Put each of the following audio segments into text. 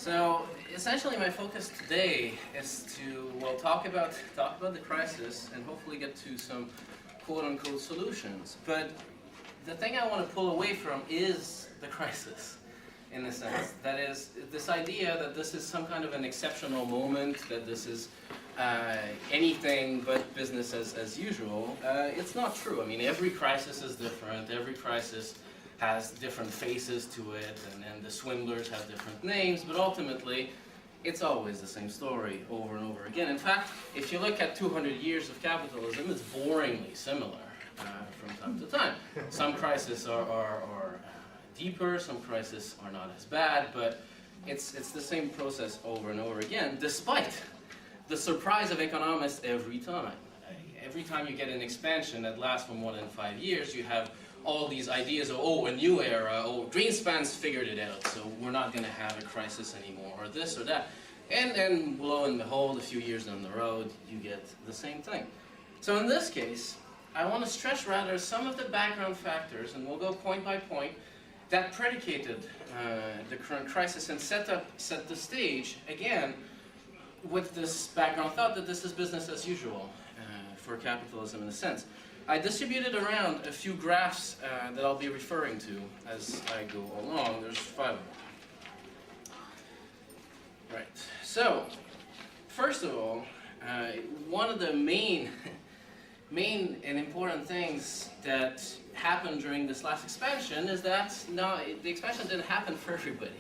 So essentially my focus today is to, well, talk about the crisis and hopefully get to some quote-unquote solutions. But the thing I want to pull away from is the crisis, in a sense. That is, this idea that this is some kind of an exceptional moment, that this is anything but business as usual. It's not true. I mean, every crisis is different. Every crisis has different faces to it, and the swindlers have different names, but ultimately, it's always the same story over and over again. In fact, if you look at 200 years of capitalism, it's boringly similar from time to time. Some crises are deeper, some crises are not as bad, but it's the same process over and over again, despite the surprise of economists every time. Every time you get an expansion that lasts for more than 5 years, you have all these ideas of, oh, a new era, oh, Greenspan's figured it out, so we're not going to have a crisis anymore, or this or that. And then, lo and behold, a few years down the road, you get the same thing. So in this case, I want to stress rather some of the background factors, and we'll go point by point, that predicated the current crisis and set the stage, again, with this background thought that this is business as usual for capitalism in a sense. I distributed around a few graphs that I'll be referring to as I go along. There's 5 of them. Right. So, first of all, one of the main and important things that happened during this last expansion is that the expansion didn't happen for everybody.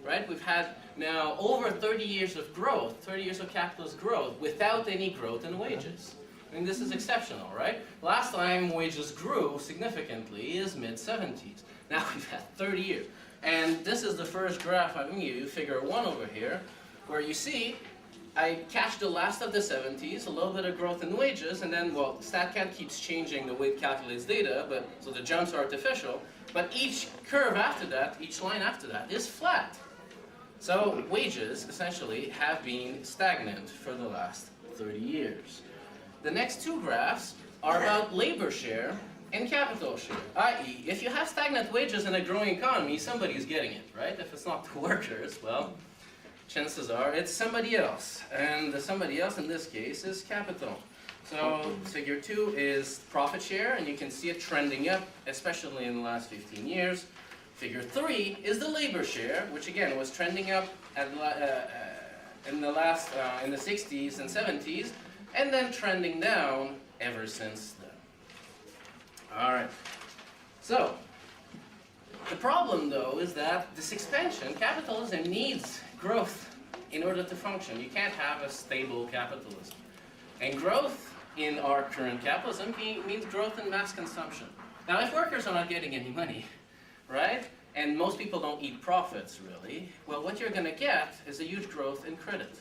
Right? We've had now over 30 years of growth, 30 years of capitalist growth, without any growth in wages. I mean, this is exceptional, right? Last time wages grew significantly is mid-70s. Now we've had 30 years. And this is the first graph I'm giving you, figure 1 over here, where you see I catch the last of the 70s, a little bit of growth in wages, and then, well, StatCat keeps changing the way it calculates data, but so the jumps are artificial. But each curve after that, each line after that, is flat. So wages, essentially, have been stagnant for the last 30 years. The next 2 graphs are about labor share and capital share, i.e., if you have stagnant wages in a growing economy, somebody's getting it, right? If it's not the workers, well, chances are it's somebody else. And the somebody else in this case is capital. So figure 2 is profit share, and you can see it trending up, especially in the last 15 years. Figure 3 is the labor share, which again was trending up at in the 60s and 70s, and then trending down ever since then. All right. So the problem, though, is that this expansion, capitalism needs growth in order to function. You can't have a stable capitalism, and growth in our current capitalism means growth in mass consumption. Now, if workers are not getting any money, right, and most people don't eat profits, really, well, what you're going to get is a huge growth in credit,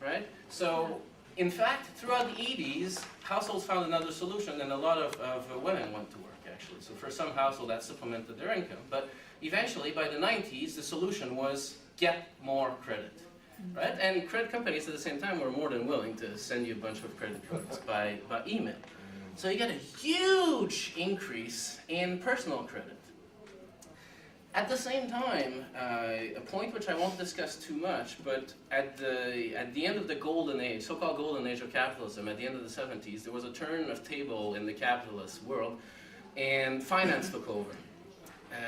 right? So, in fact, throughout the 80s, households found another solution, and a lot of women went to work, actually. So for some households, that supplemented their income. But eventually, by the 90s, the solution was get more credit, right? And credit companies, at the same time, were more than willing to send you a bunch of credit cards by email. So you get a huge increase in personal credit. At the same time, a point which I won't discuss too much, but at the end of the golden age, so-called golden age of capitalism, at the end of the 70s, there was a turn of table in the capitalist world, and finance took over.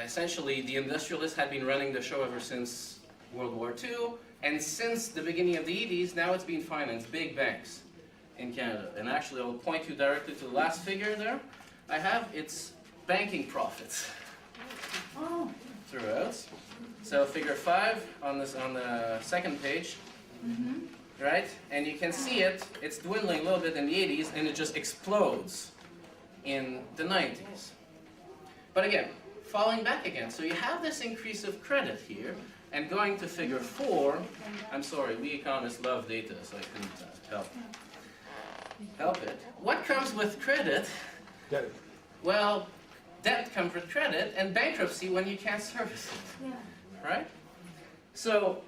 Essentially, the industrialists had been running the show ever since World War II, and since the beginning of the 80s, now it's been finance, big banks in Canada. And actually, I'll point you directly to the last figure there. I have its banking profits. Oh. Throughout. So figure 5 on the second page, right? And you can see it's dwindling a little bit in the 80s, and it just explodes in the 90s. But again, falling back again. So you have this increase of credit here, and going to figure 4, I'm sorry, we economists love data, so I couldn't help it. What comes with credit? Debt. Well, debt comes with credit, and bankruptcy when you can't service it, right? So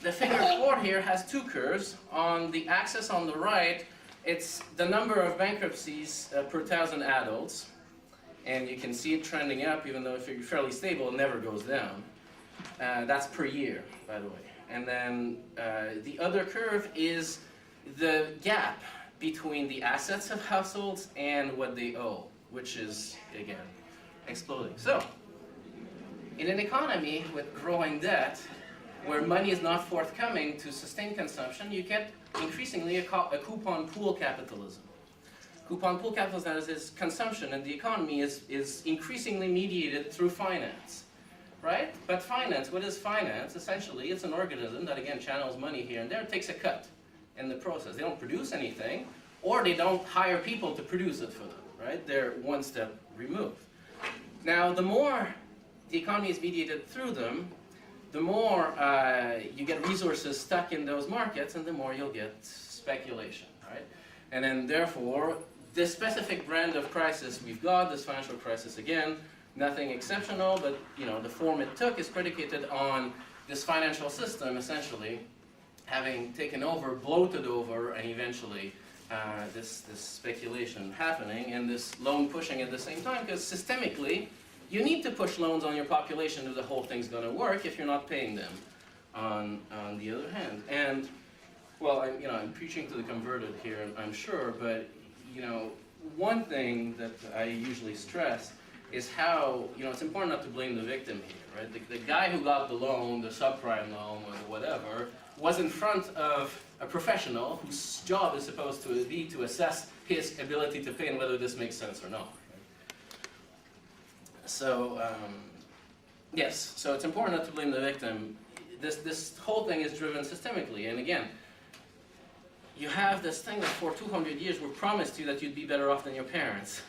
the figure 4 here has 2 curves. On the axis on the right, it's the number of bankruptcies per 1,000 adults, and you can see it trending up, even though if you're fairly stable, it never goes down. That's per year, by the way. And then the other curve is the gap between the assets of households and what they owe, which is, again, exploding. So, in an economy with growing debt, where money is not forthcoming to sustain consumption, you get increasingly a coupon pool capitalism. Coupon pool capitalism is consumption, and the economy is increasingly mediated through finance, right? But finance, what is finance? Essentially, it's an organism that, again, channels money here and there, takes a cut in the process. They don't produce anything, or they don't hire people to produce it for them, right? They're one step removed. Now, the more the economy is mediated through them, the more you get resources stuck in those markets, and the more you'll get speculation, right? And then, therefore, this specific brand of crisis we've got, this financial crisis, again, nothing exceptional, but the form it took is predicated on this financial system, essentially, having taken over, bloated over, and eventually this speculation happening, and this loan pushing at the same time, because systemically, you need to push loans on your population if the whole thing's going to work if you're not paying them on the other hand. And, well, I'm preaching to the converted here, I'm sure, but, one thing that I usually stress is how, it's important not to blame the victim here, right? The guy who got the loan, the subprime loan, or whatever, was in front of a professional whose job is supposed to be to assess his ability to pay and whether this makes sense or not. So, yes, so it's important not to blame the victim. This whole thing is driven systemically, and again, you have this thing that for 200 years we're promised you that you'd be better off than your parents.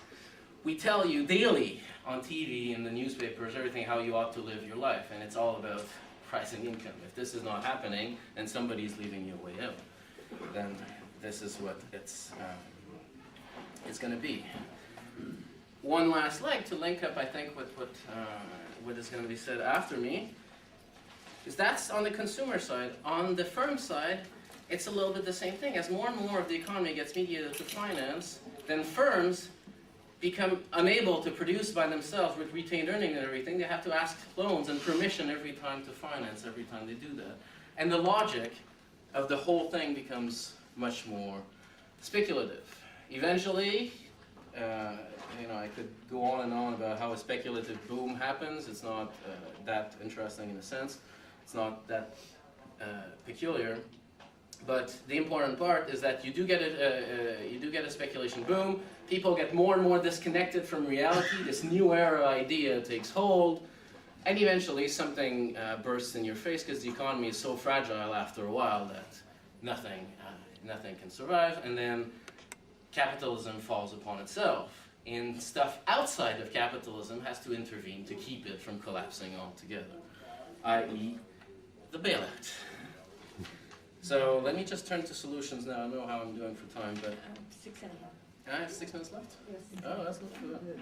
We tell you daily on TV and the newspapers, everything, how you ought to live your life, and it's all about pricing income. If this is not happening, and somebody's leaving you a way out, then this is what it's going to be. One last leg to link up, I think, with what is going to be said after me, is that's on the consumer side. On the firm side, it's a little bit the same thing. As more and more of the economy gets mediated through finance, then firms become unable to produce by themselves with retained earnings and everything. They have to ask loans and permission every time to finance, every time they do that. And the logic of the whole thing becomes much more speculative. Eventually, I could go on and on about how a speculative boom happens. It's not that interesting in a sense. It's not that peculiar. But the important part is that you do get a speculation boom. People get more and more disconnected from reality. This new era idea takes hold, and eventually something bursts in your face because the economy is so fragile after a while that nothing can survive, and then capitalism falls upon itself. And stuff outside of capitalism has to intervene to keep it from collapsing altogether, i.e., the bailout. So let me just turn to solutions now. I don't know how I'm doing for time, but 6 and a half. I have 6 minutes left? Yes. Oh, that's not good.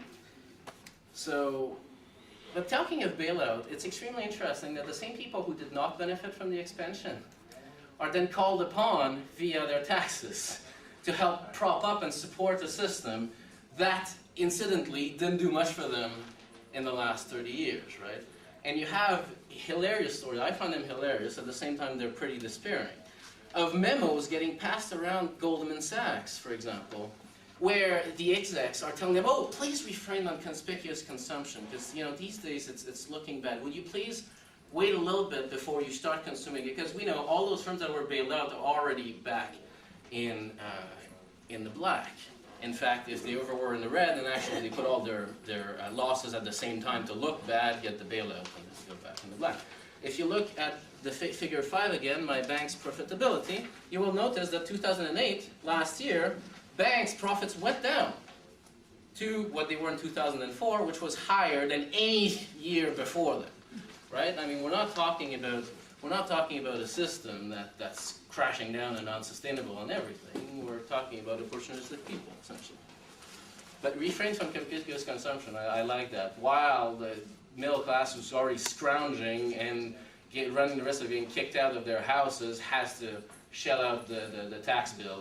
So, but talking of bailout, it's extremely interesting that the same people who did not benefit from the expansion are then called upon via their taxes to help prop up and support a system that, incidentally, didn't do much for them in the last 30 years, right? And you have hilarious stories. I find them hilarious. At the same time, they're pretty despairing. Of memos getting passed around Goldman Sachs, for example, where the execs are telling them, oh, please refrain on conspicuous consumption, because these days it's looking bad. Would you please wait a little bit before you start consuming it? Because we know all those firms that were bailed out are already back in the black. In fact, if they ever were in the red, then actually they put all their losses at the same time to look bad, get the bailout, and go back in the black. If you look at the figure 5 again, my bank's profitability, you will notice that 2008, last year, banks' profits went down to what they were in 2004, which was higher than any year before them, right? I mean, we're not talking about a system that's crashing down and unsustainable and everything. We're talking about opportunistic people, essentially. But refrain from conspicuous consumption, I like that. While the middle class who's already scrounging and running the risk of being kicked out of their houses has to shell out the tax bill